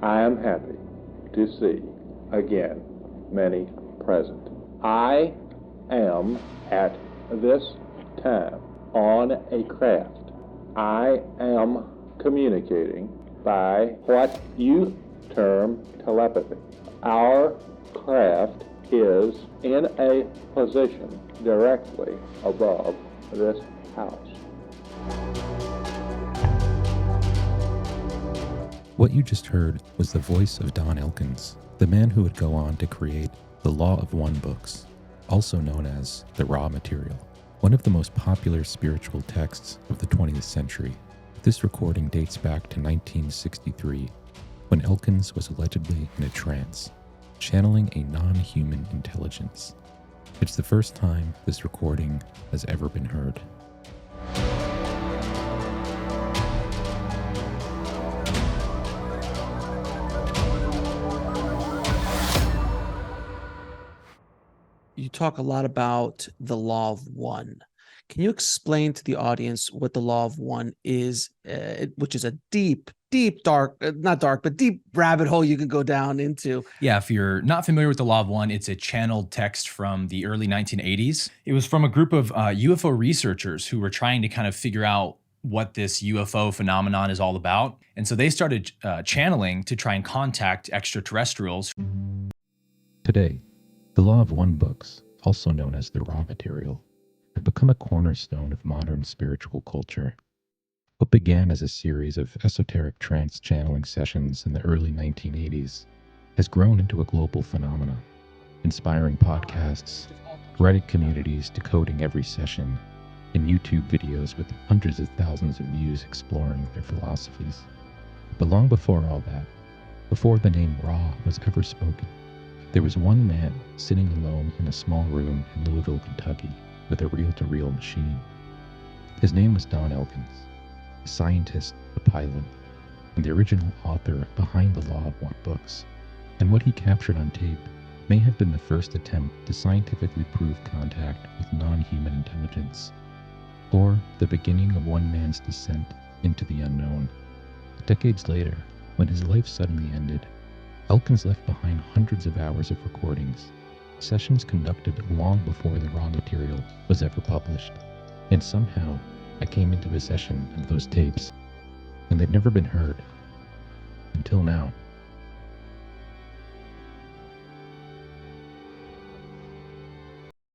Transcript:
I am happy to see again many present. I am at this time on a craft. I am communicating by what you term telepathy. Our craft is in a position directly above this house. What you just heard was the voice of Don Elkins, the man who would go on to create the Law of One books, also known as the Raw Material, one of the most popular spiritual texts of the 20th century. This recording dates back to 1963, when Elkins was allegedly in a trance, channeling a non-human intelligence. It's the first time this recording has ever been heard. You talk a lot about the Law of One. Can you explain to the audience what the Law of One is, which is a deep, dark, not dark, but deep rabbit hole you can go down into? Yeah, if you're not familiar with the Law of One, it's a channeled text from the early 1980s. It was from a group of UFO researchers who were trying to kind of figure out what this UFO phenomenon is all about. And so they started channeling to try and contact extraterrestrials. Today, the Law of One books, also known as the Raw Material, have become a cornerstone of modern spiritual culture. What began as a series of esoteric trance channeling sessions in the early 1980s has grown into a global phenomenon, inspiring podcasts, Reddit communities decoding every session, and YouTube videos with hundreds of thousands of views exploring their philosophies. But long before all that, before the name Raw was ever spoken, there was one man sitting alone in a small room in Louisville, Kentucky, with a reel-to-reel machine. His name was Don Elkins, a scientist, a pilot, and the original author behind the Law of One books. And what he captured on tape may have been the first attempt to scientifically prove contact with non-human intelligence, or the beginning of one man's descent into the unknown. Decades later, when his life suddenly ended, Elkins left behind hundreds of hours of recordings, sessions conducted long before the Raw Material was ever published. And somehow, I came into possession of those tapes, and they've never been heard. Until now.